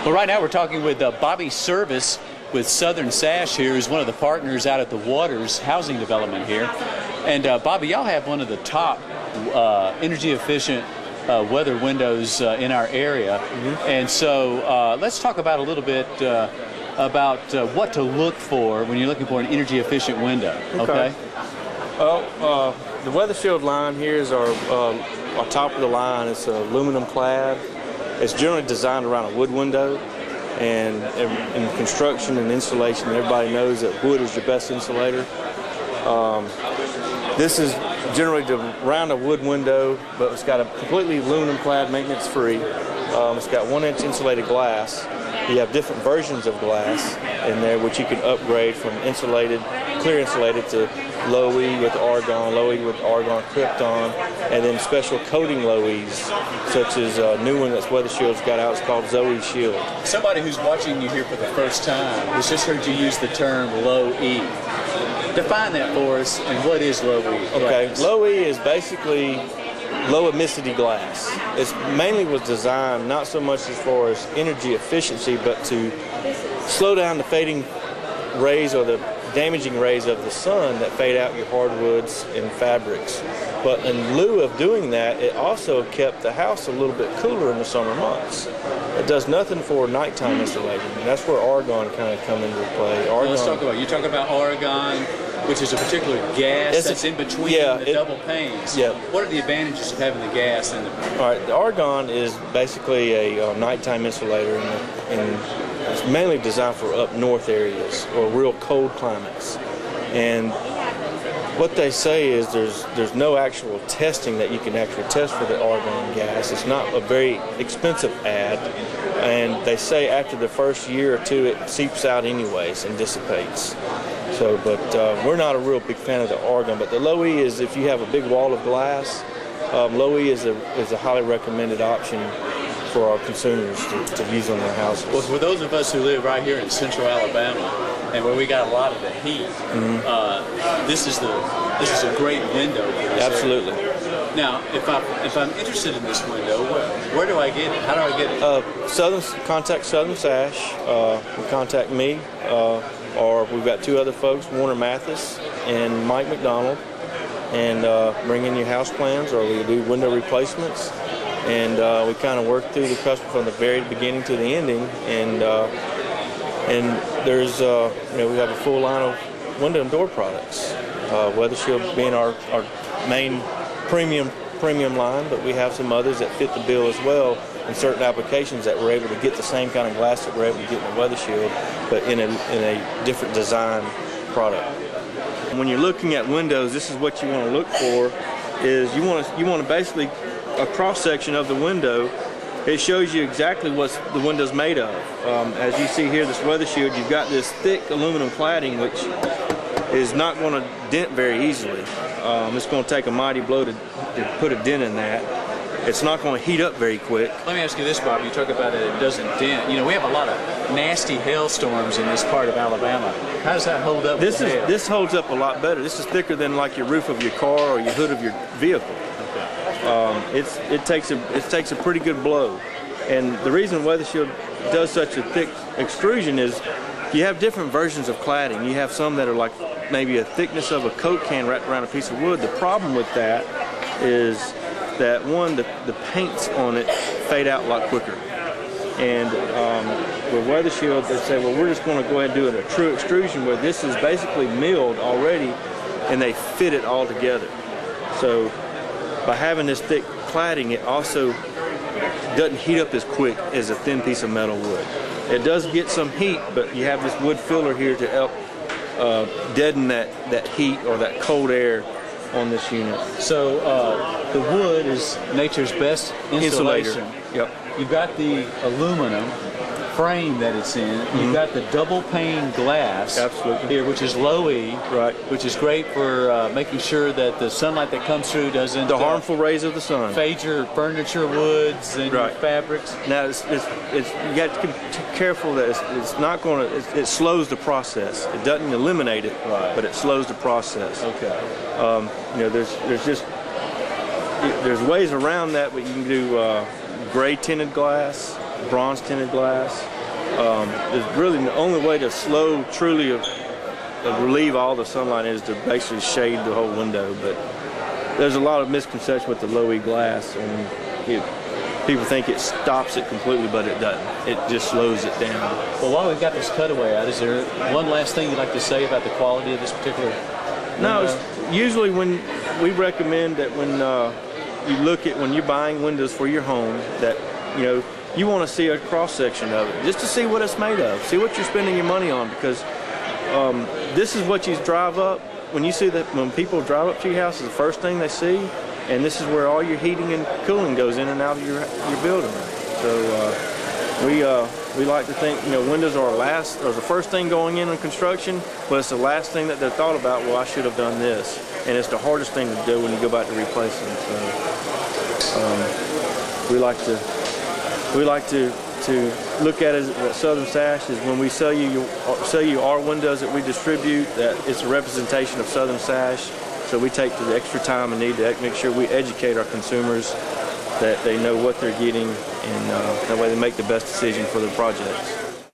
Well, right now we're talking with Bobby Service with Southern Sash here, who's one of the partners out at the Waters housing development here. And Bobby, y'all have one of the top energy efficient weather windows in our area. And so let's talk about a little bit about what to look for when you're looking for an energy efficient window. Okay. Well, the Weather Shield line here is our top of the line. It's aluminum clad. It's generally designed around a wood window, and in construction and insulation, everybody knows that wood is your best insulator. This is generally around a wood window, but it's got a completely aluminum clad, maintenance free. It's got 1-inch insulated glass. You have different versions of glass in there, which you can upgrade from insulated, clear insulated, to low E with argon, low E with argon krypton, and then special coating low E's, such as a new one that's Weather Shield's got out. It's called Zoe Shield. Somebody who's watching you here for the first time has just heard you use the term low E. Define that for us, and what is low E? Okay, low E is basically low emissivity glass. It mainly was designed not so much as far as energy efficiency, but to slow down the fading rays or the damaging rays of the sun that fade out your hardwoods and fabrics. But in lieu of doing that, it also kept the house a little bit cooler in the summer months. It does nothing for nighttime insulating, and that's where argon kind of come into play. Argon, let's talk about, you talk about argon, which is a particular gas that's in between the double panes. Yeah. What are the advantages of having the gas in the... All right, the argon is basically a nighttime insulator, and it's mainly designed for up north areas or real cold climates. And what they say is there's no actual testing that you can actually test for the argon gas. It's not a very expensive ad, and they say after the first year or two it seeps out anyways and dissipates. So, but we're not a real big fan of the argon. But the low E is, if you have a big wall of glass, low E is a highly recommended option for our consumers to use on their houses. Well, for those of us who live right here in central Alabama, and where we got a lot of the heat, this is a great window for this Absolutely. area. Now, if I'm interested in this window, where do I get it? How do I get it? Contact Southern Sash. Contact me, or we've got two other folks, Warner Mathis and Mike McDonald, and bring in your house plans, or we do window replacements. And we kind of work through the customer from the very beginning to the ending, and there's we have a full line of window and door products. Weather Shield being our main premium line, but we have some others that fit the bill as well in certain applications that we're able to get the same kind of glass that we're able to get in the Weather Shield, but in a different design product. When you're looking at windows, this is what you want to look for. Is you want to basically a cross section of the window. It shows you exactly what the window's made of. As you see here, this Weather Shield, you've got this thick aluminum cladding which is not going to dent very easily. It's going to take a mighty blow to put a dent in that. It's not going to heat up very quick. Let me ask you this, Bob. You talk about it doesn't dent. You know, we have a lot of nasty hailstorms in this part of Alabama. How does that hold up? This holds up a lot better. This is thicker than like your roof of your car or your hood of your vehicle. It takes a pretty good blow, and the reason Weather Shield does such a thick extrusion is you have different versions of cladding. You have some that are like maybe a thickness of a Coke can wrapped around a piece of wood. The problem with that is that one, the paints on it fade out a lot quicker. And with Weather Shield, they say, well, we're just going to go ahead and do a true extrusion where this is basically milled already, and they fit it all together. So by having this thick cladding, it also doesn't heat up as quick as a thin piece of metal would. It does get some heat, but you have this wood filler here to help deaden that heat or that cold air on this unit. So the wood is nature's best insulation. Yep. You've got the aluminum frame that it's in. You've got the double pane glass here, which is low E, right? Which is great for making sure that the sunlight that comes through doesn't the harmful rays of the sun fade your furniture, woods, and your fabrics. Now you got to be careful that it's not going to. It slows the process. It doesn't eliminate it, but it slows the process. Okay. There's ways around that, but you can do gray tinted glass, bronze tinted glass. Is really the only way to truly relieve all the sunlight is to basically shade the whole window. But there's a lot of misconception with the low E glass, and people think it stops it completely, but it doesn't. It just slows it down. Well, while we've got this cutaway out, is there one last thing you'd like to say about the quality of this particular window? No, usually when we recommend that when when you're buying windows for your home, that you want to see a cross section of it just to see what it's made of, see what you're spending your money on, because this is what you drive up. When you see that, when people drive up to your house, is the first thing they see, and this is where all your heating and cooling goes in and out of your building. So we like to think windows are the first thing going in construction, but it's the last thing that they're thought about. Well, I should have done this, and it's the hardest thing to do when you go back to replace them. So we like to look at it at Southern Sash is when we sell you our windows that we distribute, that it's a representation of Southern Sash. So we take the extra time and need to make sure we educate our consumers that they know what they're getting, and that way they make the best decision for their projects.